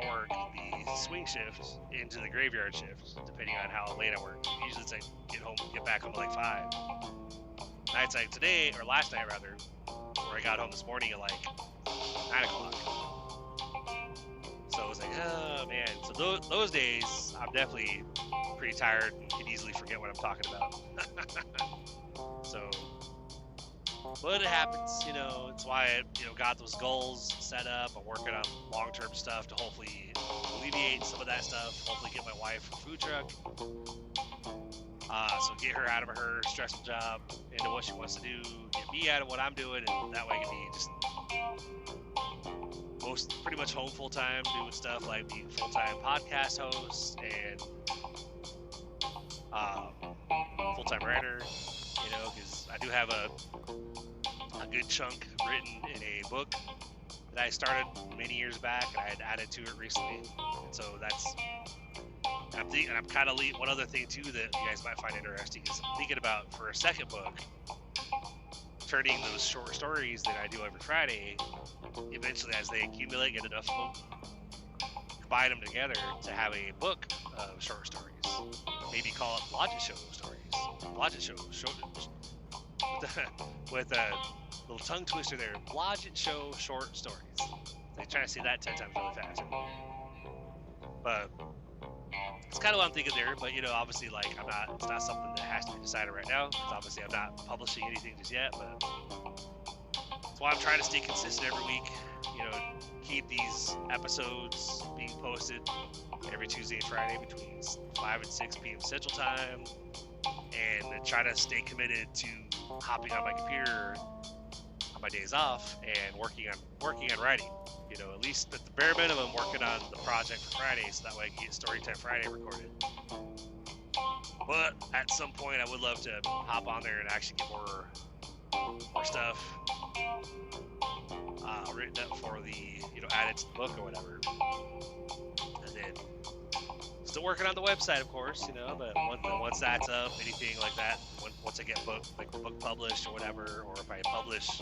work the swing shift into the graveyard shift, depending on how late I work. Usually it's like get back home at like 5. Nights like today, or last night rather, where I got home this morning at like 9 o'clock. So I was like, oh man. So those days, I'm definitely pretty tired and can easily forget what I'm talking about. So, but it happens, you know. It's why I, got those goals set up. I'm working on long-term stuff to hopefully alleviate some of that stuff. Hopefully get my wife a food truck. So get her out of her stressful job into what she wants to do. Get me out of what I'm doing, and that way I can be just pretty much home full-time, doing stuff like being a full-time podcast host and full-time writer, because I do have a good chunk written in a book that I started many years back, and I had added to it recently. And so I'm kind of one other thing too that you guys might find interesting is I'm thinking about for a second book, turning those short stories that I do every Friday, eventually as they accumulate, get enough of them, combine them together to have a book of short stories. Maybe call it Blodgett Show stories. Blodgett Show with a little tongue twister there. Blodgett Show short stories. I try to say that 10 times really fast. But it's kind of what I'm thinking there. But obviously, it's not something that has to be decided right now. Because obviously, I'm not publishing anything just yet. But that's why I'm trying to stay consistent every week. Keep these episodes being posted every Tuesday and Friday between 5 and 6 p.m. Central Time, and try to stay committed to hopping on my computer on my days off and working on writing. At least at the bare minimum, working on the project for Friday, so that way I can get Storytime Friday recorded. But at some point, I would love to hop on there and actually get more stuff written up for the added to the book or whatever. And then still working on the website, of course, but once that's up, anything like that, once I get book published or whatever, or if I publish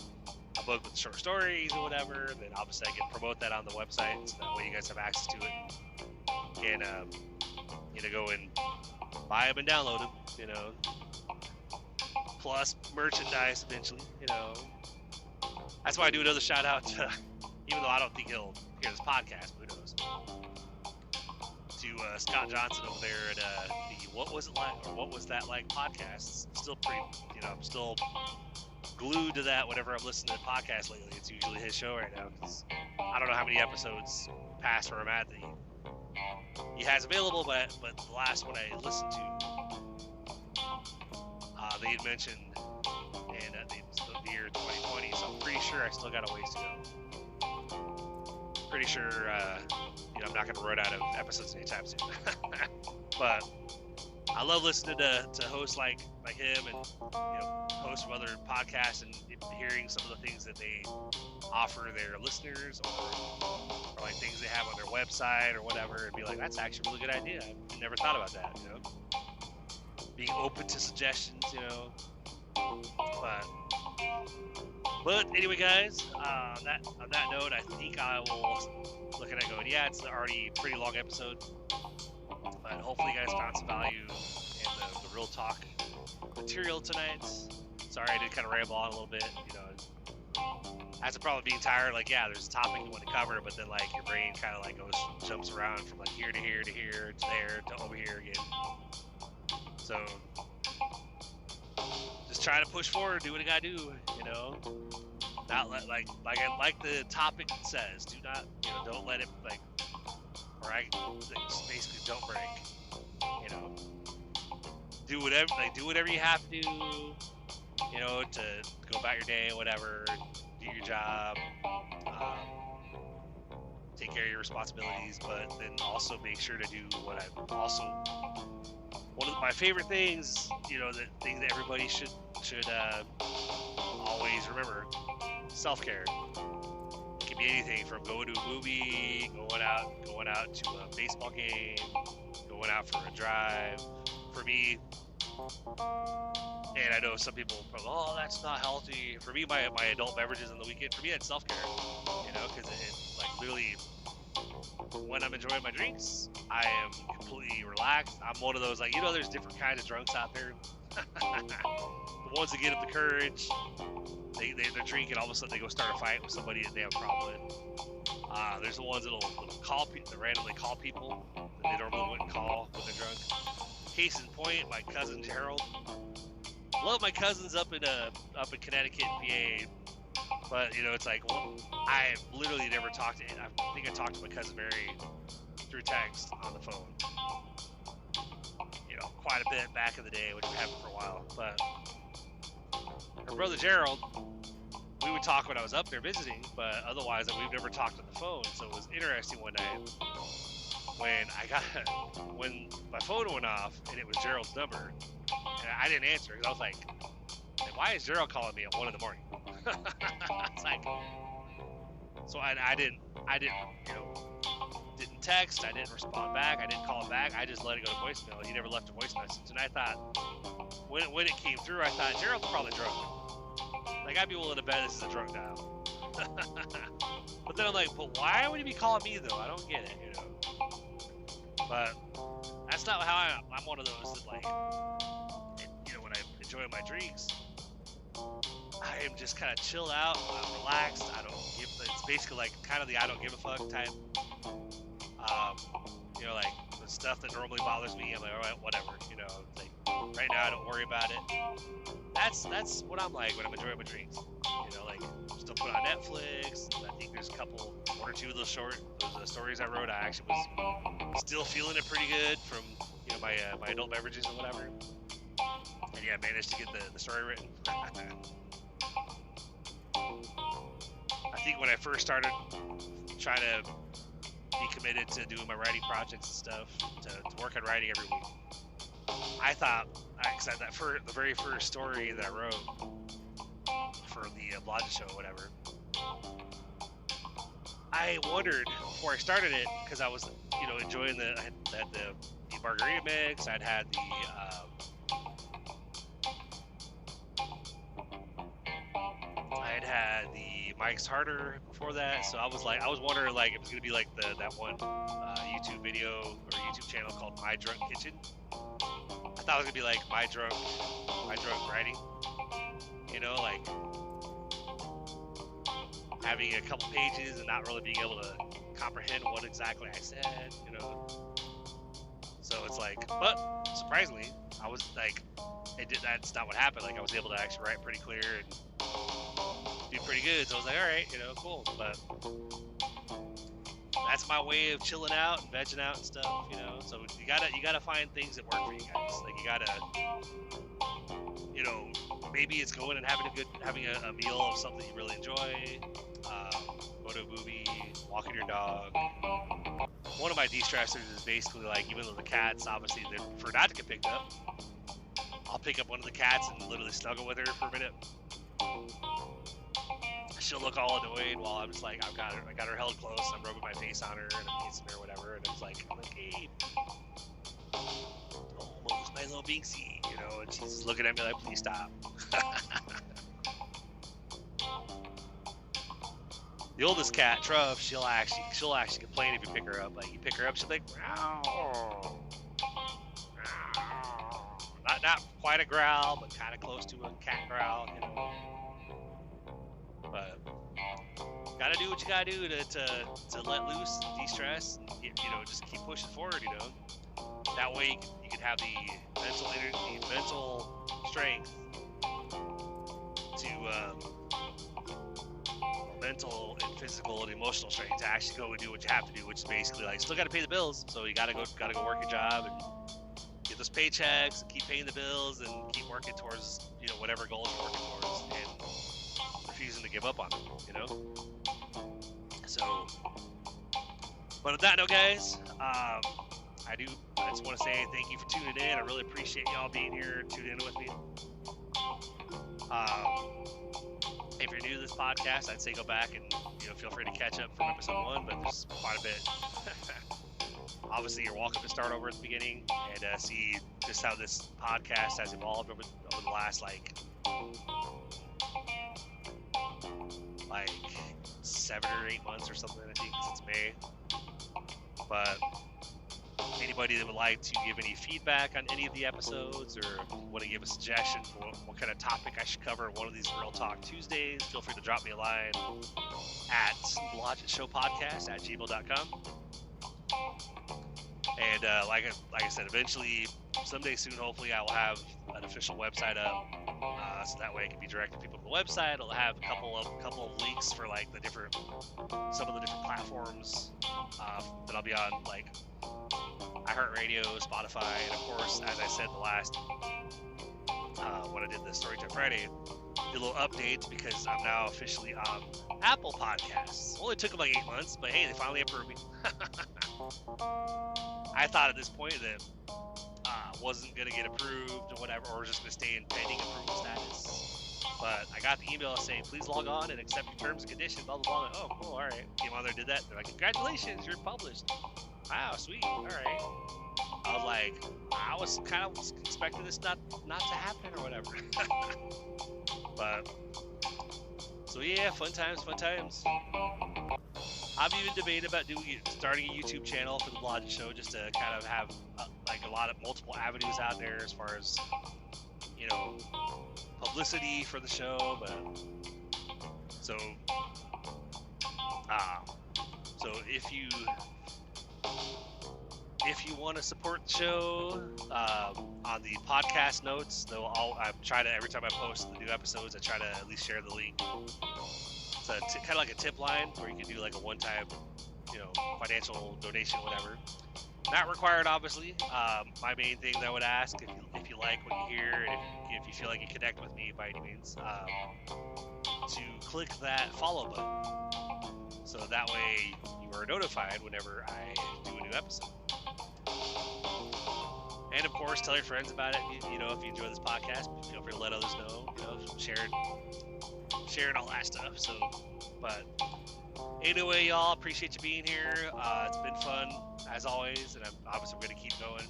a book with short stories or whatever, then obviously I can promote that on the website, so that way you guys have access to it, and go and buy them and download them, plus merchandise eventually. That's why I do another shout out to even though I don't think he'll hear this podcast, but who knows? To Scott Johnson over there at the What Was It Like, or What Was That Like podcast. Still pretty, I'm still glued to that whenever I'm listening to the podcast lately. It's usually his show right now, because I don't know how many episodes past where I'm at that he has available, but the last one I listened to, they had mentioned, and the year 2020, so I'm pretty sure I still got a ways to go. Pretty sure, I'm not going to run out of episodes anytime soon. But I love listening to hosts like him, and hosts of other podcasts, and hearing some of the things that they offer their listeners, or like things they have on their website or whatever, and be like, that's actually a really good idea. I never thought about that. Being open to suggestions, But anyway, guys, on that note, I think I will look at it going, yeah, it's already a pretty long episode, but hopefully you guys found some value in the real talk material tonight. Sorry, I did kind of ramble on a little bit, That's a problem being tired. Like, yeah, there's a topic you want to cover, but then like your brain kind of like jumps around from like here to here to here to there to over here again. So just try to push forward, do what you gotta do, Not like the topic says, do not, don't let it basically don't break, do whatever you have to do, to go about your day, whatever, do your job, take care of your responsibilities, but then also make sure to do what I'm also, one of my favorite things, the thing that everybody should always remember, self-care. It can be anything from going to a movie, going out to a baseball game, going out for a drive. For me, and I know some people probably, oh, that's not healthy. For me, my adult beverages on the weekend, for me, it's self-care, because it like literally, when I'm enjoying my drinks, I am completely relaxed. I'm one of those, like, there's different kinds of drunks out there. The ones that get up the courage, they're drinking, all of a sudden they go start a fight with somebody that they have a problem with. There's the ones that'll randomly call people that they normally wouldn't call when they're drunk. Case in point, my cousin Gerald. Love my cousins up in Connecticut, PA. But it's like, I literally never talked to him. I think I talked to my cousin Mary through text on the phone. Quite a bit back in the day, which we haven't for a while. But her brother Gerald, we would talk when I was up there visiting, but otherwise we've never talked on the phone. So it was interesting one night when my phone went off and it was Gerald's number, and I didn't answer because I was like, why is Gerald calling me at 1 a.m? It's like, so I didn't text, I didn't respond back, I didn't call him back, I just let it go to voicemail. He never left a voice message, and I thought, when it came through, I thought, Gerald's probably drunk. Like, I'd be willing to bet this is a drunk dial. But then I'm like, but why would he be calling me, though? I don't get it, But that's not how I'm one of those that, like, when I enjoy my drinks, I am just kind of chilled out, I'm relaxed, it's basically like kind of the I don't give a fuck type. Like the stuff that normally bothers me, I'm like, all right, whatever, like right now I don't worry about it. That's what I'm like when I'm enjoying my drinks. Like still put on Netflix. I think there's one or two of those stories I wrote. I actually was still feeling it pretty good from my adult beverages and whatever. And yeah, I managed to get the story written. I think when I first started trying to be committed to doing my writing projects and stuff, to work on writing every week, I thought, the very first story that I wrote for the Blogger Show or whatever, I wondered before I started it, because I was, enjoying I had the margarita mix, I'd had the Mike's Harder before that, so I was wondering like if it was gonna be like that one YouTube video or YouTube channel called My Drunk Kitchen. I thought it was gonna be like my drunk writing, like having a couple pages and not really being able to comprehend what exactly I said, you know. So it's like, but surprisingly, I was like, that's not what happened. Like I was able to actually write pretty clear and do pretty good. So I was like, all right, you know, cool. But that's my way of chilling out and vegging out and stuff, you know. So you gotta find things that work for you guys. Like you gotta, you know, maybe it's going and having a meal of something you really enjoy. Go to a movie, walking your dog. One of my de-stressors is basically like, even though the cats obviously they prefer not to get picked up, I'll pick up one of the cats and literally snuggle with her for a minute. She'll look all annoyed while I'm just like, I got her held close. I'm rubbing my face on her and I'm kissing her or whatever. And it's like, I'm like, hey, oh, where's my little Binksy? You know, and she's looking at me like, please stop. The oldest cat, Truff, she'll actually complain if you pick her up. Like you pick her up, she'll be like, meow. Not quite a growl, but kind of close to a cat growl, you know. But gotta do what you gotta do to let loose, and de-stress, and you know, just keep pushing forward. You know, that way you can have the mental energy, mental strength to mental and physical and emotional strength to actually go and do what you have to do, which is basically like still gotta pay the bills. So you gotta go work your job and get those paychecks and keep paying the bills and keep working towards, you know, whatever goals you're working towards, and refusing to give up on them, you know. So, but on that note, guys, I just want to say thank you for tuning in. I really appreciate y'all being here and tuning in with me. If you're new to this podcast, I'd say go back and, you know, feel free to catch up from episode 1, but there's quite a bit. Obviously, you're welcome to start over at the beginning and see just how this podcast has evolved over the last like 7 or 8 months or something, I think, since May. But anybody that would like to give any feedback on any of the episodes or want to give a suggestion for what kind of topic I should cover in one of these Real Talk Tuesdays, feel free to drop me a line at logicshowpodcast@gmail.com. And like I said, eventually, someday soon, hopefully, I will have an official website up, so that way it can be directed people to the website. It'll have a couple of links for like some of the different platforms that I'll be on, like iHeartRadio, Spotify, and of course, as I said the last when I did the Storytime Friday, a little updates because I'm now officially on Apple Podcasts. Only took them like 8 months, but hey, they finally approved me. I thought at this point that wasn't gonna get approved or whatever, or just gonna stay in pending approval status. But I got the email saying, please log on and accept your terms and conditions, blah blah blah. Oh, cool, all right. Came on there, did that. They're like, congratulations, you're published. Wow, sweet, all right. I was like, I was kind of expecting this not to happen or whatever. But so yeah, fun times. I've even debated about starting a YouTube channel for the Logic Show, just to kind of have like multiple avenues out there as far as, you know, publicity for the show. But so if you want to support the show, on the podcast notes, though, I try to, every time I post the new episodes, I try to at least share the link. It's kind of like a tip line where you can do like a one-time, you know, financial donation, whatever. Not required, obviously. My main thing that I would ask, if you like what you hear, and if you feel like you connect with me by any means, to click that follow button, so that way you are notified whenever I do a new episode. And of course, tell your friends about it. You know, if you enjoy this podcast, feel free to let others know. You know, sharing all that stuff. So, but anyway, y'all, appreciate you being here. It's been fun as always, and we're gonna keep going.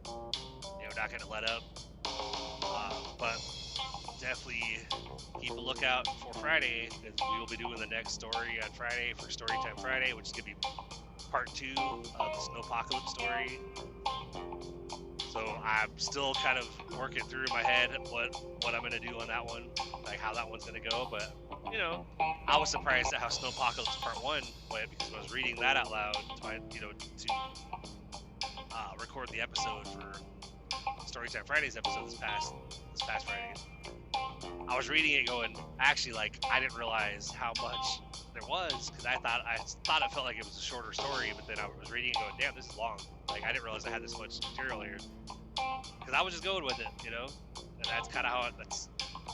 You know, not gonna let up. But definitely keep a lookout for Friday, because we will be doing the next story on Friday for Storytime Friday, which is gonna be part 2 of the Snowpocalypse story. So I'm still kind of working through in my head what I'm gonna do on that one. like how that one's gonna go. But you know, I was surprised at how Snowpocalypse Part 1 went, because when I was reading that out loud to my, to record the episode for Storytime Fridays episode this past Friday, I was reading it going, actually, like, I didn't realize how much there was, because I thought it felt like it was a shorter story, but then I was reading it going, damn, this is long. Like, I didn't realize I had this much material here, because I was just going with it, you know. And that's kind of how that's.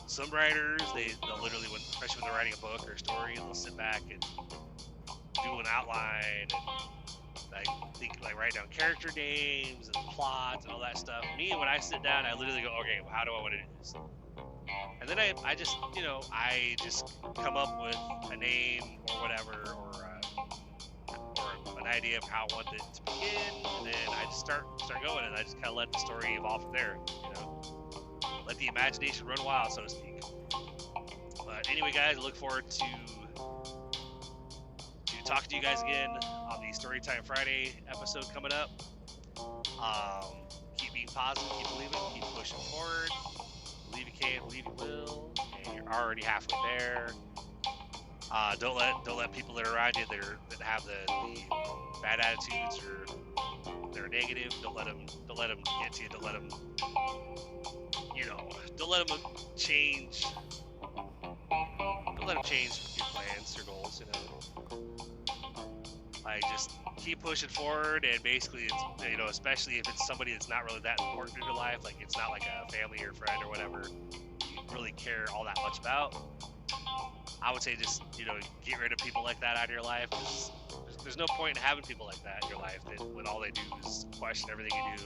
Some writers, they'll literally, especially when they're writing a book or a story, they'll sit back and do an outline and like write down character names and plots and all that stuff. Me, when I sit down, I literally go, okay, well, how do I want to do this? And then I just, I just come up with a name or whatever, or an idea of how I want it to begin, and then I just start going, and I just kind of let the story evolve from there, Let the imagination run wild, so to speak. But anyway, guys, I look forward to talking to you guys again on the Storytime Friday episode coming up. Keep being positive, keep believing, keep pushing forward. Believe you can, believe you will, and you're already halfway there. Don't let people that are around you that have the bad attitudes or they're negative. Don't let them get to you. Don't let them change. Don't let them change your plans, your goals. Like, just keep pushing forward, and basically, it's especially if it's somebody that's not really that important in your life, like it's not like a family or friend or whatever you really care all that much about. I would say just get rid of people like that out of your life. There's no point in having people like that in your life when all they do is question everything you do.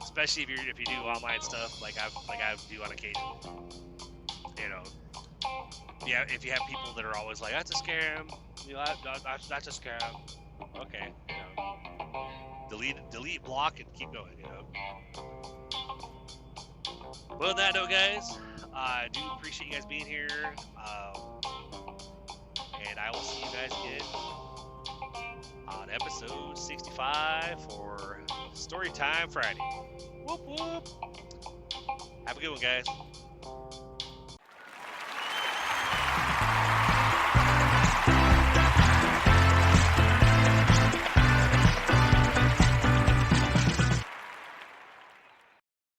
Especially if you do online stuff like I do on occasion. Yeah, if you have people that are always like, that's a scam, that's a scam. Okay, delete, block, and keep going. Well, on that note, guys, I do appreciate you guys being here, and I will see you guys again on episode 65 for Storytime Friday. Whoop whoop. Have a good one, guys.